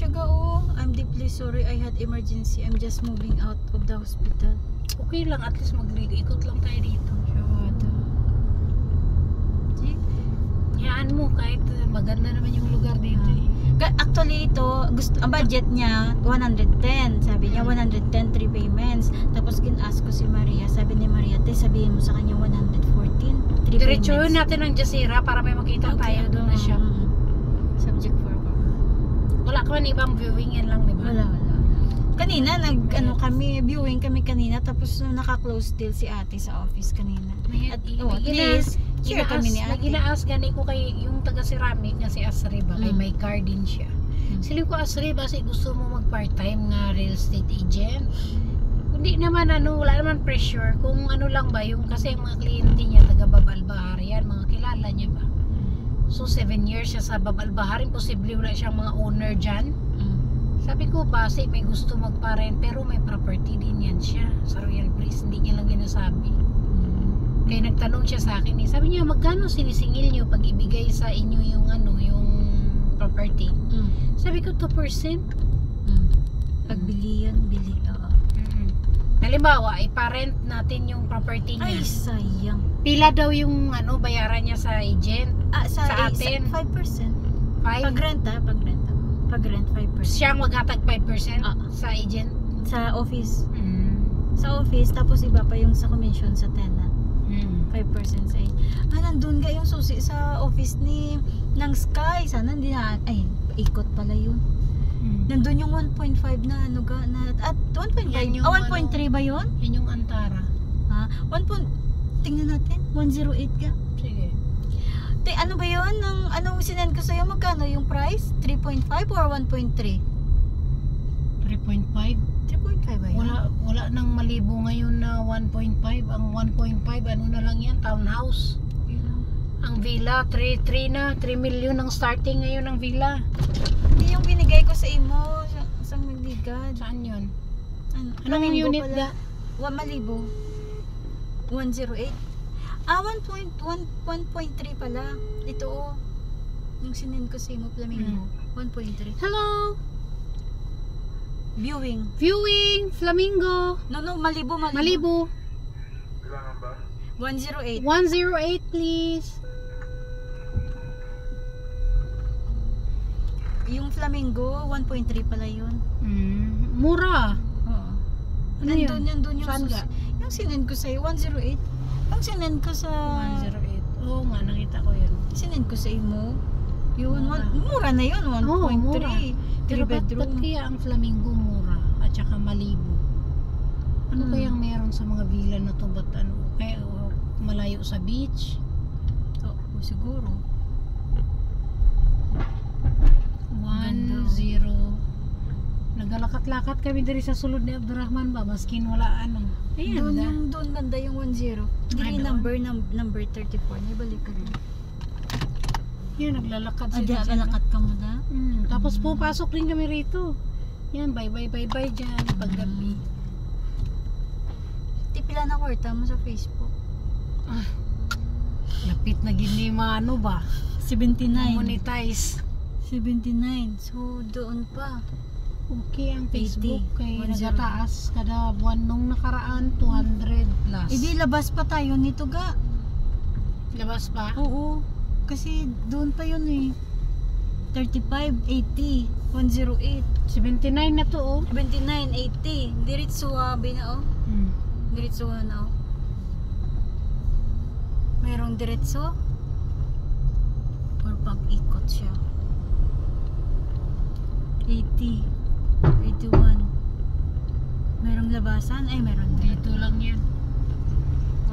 siya ga, oh. I'm deeply sorry. I had emergency. I'm just moving out of the hospital. Okay lang, at least ikot lang tayo dito. See? Yaan mo, kahit maganda naman yung lugar dito eh. Actually ito, ang budget niya 110. Sabi niya 110 3 payments. Tapos kin-ask ko si Maria. Sabi ni Maria, te, sabihin mo sa kanya 114 3 Diretso payments. natin ng Jazeera para may makita tayo doon na siya. Subject for Wala ka man ibang viewing yan lang, di ba? wala. Kanina kami viewing kami kanina, tapos naka-close deal si ate sa office kanina. At at least share kami ni ate. Ginaas gani ko kay yung taga-ceramic na si Asri ba, kay may car din siya. Sili ko, Asri, basi gusto mo mag part-time nga real estate agent? Hindi naman wala naman pressure. Kung lang ba yung, kasi ang mga kliyente niya taga Babalbahar yan, mga kilala niya ba. So 7 years siya sa Babalbahar, imposible wala siyang mga owner dyan. Sabi ko, base may gusto magpa-rent, pero may property din yan siya sa Royal Breeze, hindi niya lang ginasabi. Kaya nagtanong siya sa akin eh. Sabi niya, magkano sinisingil niyo pag ibigay sa inyo yung yung property? Sabi ko, 2%. Pagbili yan, bili. Halimbawa, ipa-rent natin yung property niya. Ay, sayang. Pila daw yung bayaran niya sa agent? Sa atin? 5%. 5? Pag-rent 5%. Siyang maghatag 5% sa agent? Sa office. Sa office, tapos iba pa yung sa commission sa tenant. 5% sa nandun ga yung susi sa office ng Sky. Sana hindi na, ikot pala yun. Nandun yung 1.5 na at 1.5 1.3 ba yun? Yan yung Antara. Tingnan natin, 108 ga. Sige. Ano ba yun? Anong sinend ko sa'yo? Magkano yung price? 3.5 or 1.3? 3.5? 3.5 ba yun? Wala nang malibo ngayon na 1.5. Ang 1.5 na lang yan, townhouse. Ang villa 3 na, 3 million ang starting ngayon ng villa. Hindi yung binigay ko sa imo sa Magligad. Saan yun? Anong unit ga? Malibo. 108. 1.3 pala. Ito yung sinend ko sa imo, Flamingo. 1.3. Hello! Viewing, Flamingo. No, Malibo. 108. 108 please. Yung Flamingo, 1.3 pala yun. Mura. Oo. Nandun yung Saan ga? yung sinend ko sa'yo, 108. Yung sinend ko sa 108. Oo nga, nakita ko yun. sinend ko sa imo. Yun, mura na yun, 1.3. Mura. 3 Pero ba't bedroom. kaya ang Flamingo mura at saka Malibu? Ano kayang meron sa mga villa na to? Ba't kaya malayo sa beach? Siguro. 10. Nagalakat-lakat kami diri sa sulod ni Abdurrahman ba, maskin wala Ayan, Doon banda yung 10. Dili number 34. Nabalik ka rin. Yan, naglalakad sila. Naglalakad ka mo na? Tapos pupasok din kami rito. Yan, bye dyan, paggabi. Tipila na kwarta mo sa Facebook. Lapit na gini ba? 79. Monetize. 79. So, doon pa. Okay ang Facebook 80, kay 10. nagataas kada buwan nung nakaraan 200 plus. Hindi, labas pa tayo nito ga. Labas pa? Oo. Kasi doon pa yun eh. 35, 80, 108. 79 na to 79, 80. Diretso na Diretso na Merong diretso. Or pag-ikot siya. 80. 81. Merong labasan? Ay, meron Dito lang yan.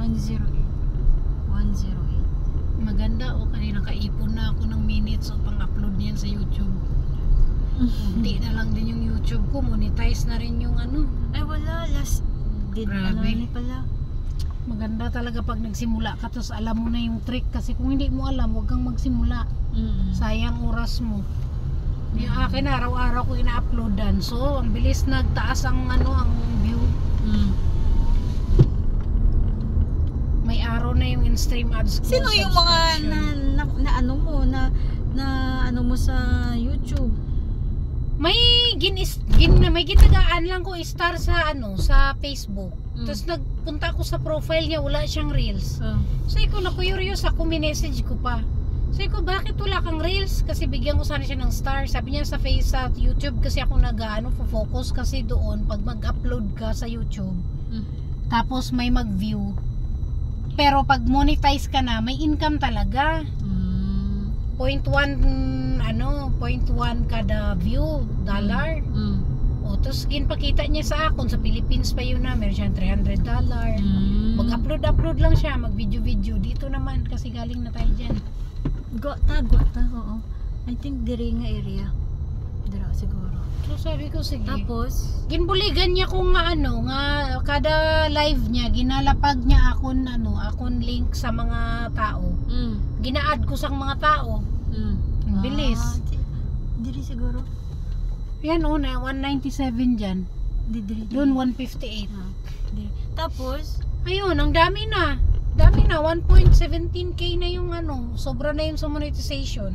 108. 108. Maganda kanina kaipon na ako ng minutes pang-upload niyan sa YouTube. Hindi na lang din yung YouTube ko, monetize na rin yung Ay, wala. Last Grabe. Pala. Maganda talaga pag nagsimula ka tapos alam mo na yung trick, kasi kung hindi mo alam, huwag kang magsimula. Sayang oras mo. Yung akin araw-araw ko ina-uploadan, so ang bilis nagtaas ang ang view. May araw na yung in-stream ads ko. Sino yung mga na ano mo sa YouTube? May may gitagaan lang ko star sa sa Facebook. Tapos nagpunta ako sa profile niya, wala siyang reels. So iko na curious ako, message ko pa. So iko, bakit wala kang reels? Kasi bigyan ko sana siya ng star. Sabi niya sa YouTube kasi ako focus kasi doon pag mag-upload ka sa YouTube. Tapos may mag-view. Pero pag monetize ka na, may income talaga. 0.1 kada view dollar. O tapos ginpakita niya sa akon sa Philippines pa yun na meron siyang $300. Mag-upload lang siya, mag-video dito naman kasi galing na tayo diyan. Gwata, oo. I think diri nga area. Dira siguro. So sabi ko sige. Tapos ginbuligan niya kung nga kada live niya ginalapag niya akon link sa mga tao. Gina-add ko sa mga tao. Ang bilis. Diri siguro. Yan na 197 diyan. Diri. Doon 158. Diri. Tapos ayun, ang dami na. 1.17k na yung sobra na yung sa monetization.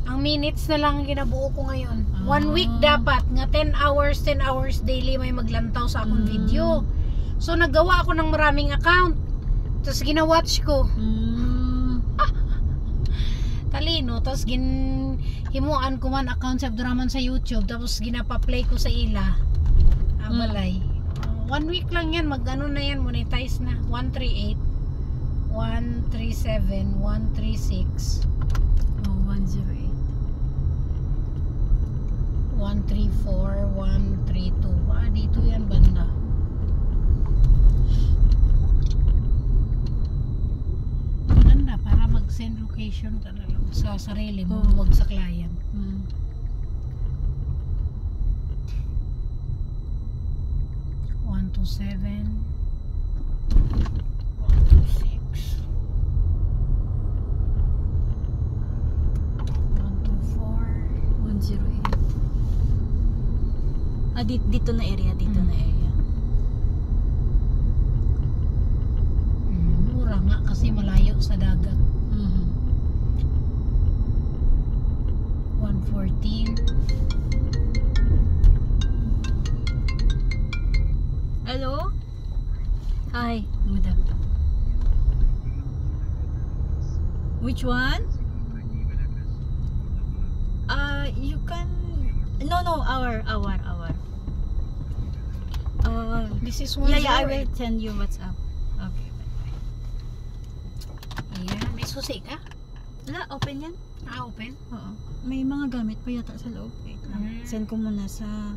Ang minutes na lang ginabuo ko ngayon. 1 week dapat nga 10 hours daily may maglantaw sa akong video. So naggawa ako ng maraming account. Tapos gina-watch ko. Talino, tapos himuan ko man account sa Abdurrahman sa YouTube, tapos ginapa-play ko sa ila. Balay. 1 week lang yan, na yan, monetize na. 138, 137, 136, 108. 134, 132. Dito yan banda. Maganda para mag-send location ka na lang sa sarili mo, huwag sa client. 127, 126, 124, 108. Dito na area, mura nga kasi malayo sa dagat. 114. Hello? Hi, madam. Which one? You can no, our. This is one. Yeah, I will send you WhatsApp. Okay. Ayan, may susi ka? Wala, open yan. Open? Oo. May mga gamit pa yata sa loob. Wait lang. Send ko muna sa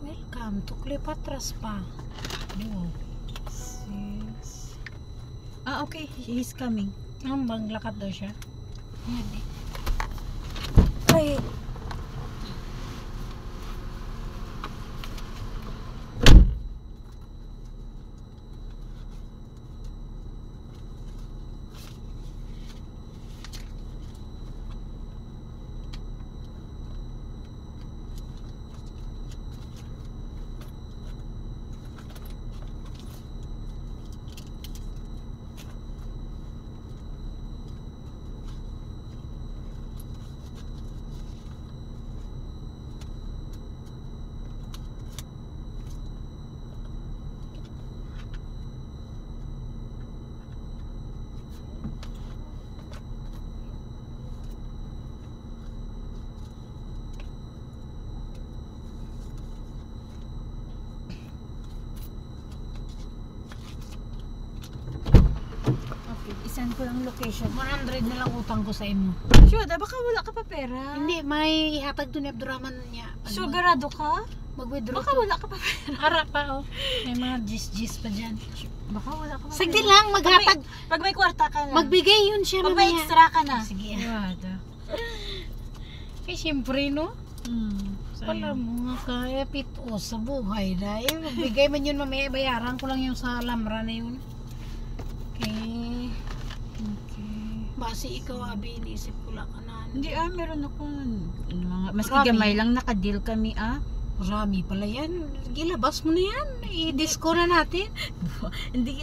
Welcome to Cleopatras pa. Wow. Okay, he's coming. Bang lakad daw siya. Ay. Send ko ang location. 100 na lang utang ko sa imo. Sure, baka wala ka pa pera. Hindi, may ihatag doon ni Abdurrahman niya. Sigurado ka? Mag-withdraw. Baka wala ka pa pera. Harap pa May mga gis pa dyan. Baka wala ka pa Sagdi lang, maghatag. Pag may kwarta ka na. Magbigay yun siya pag may extra ka na. Sige. Wada. Siyempre no? Pala mo nga kaya pito sa buhay dahil magbigay man yun mamaya, bayaran ko lang yung sa lamra na yun. Okay. Basi ikaw abi, inisip ko lang ka na. Hindi meron akong mga, maski gamay lang naka-deal kami Marami pala yan. Gilabas mo na yan. I-disco na natin. Hindi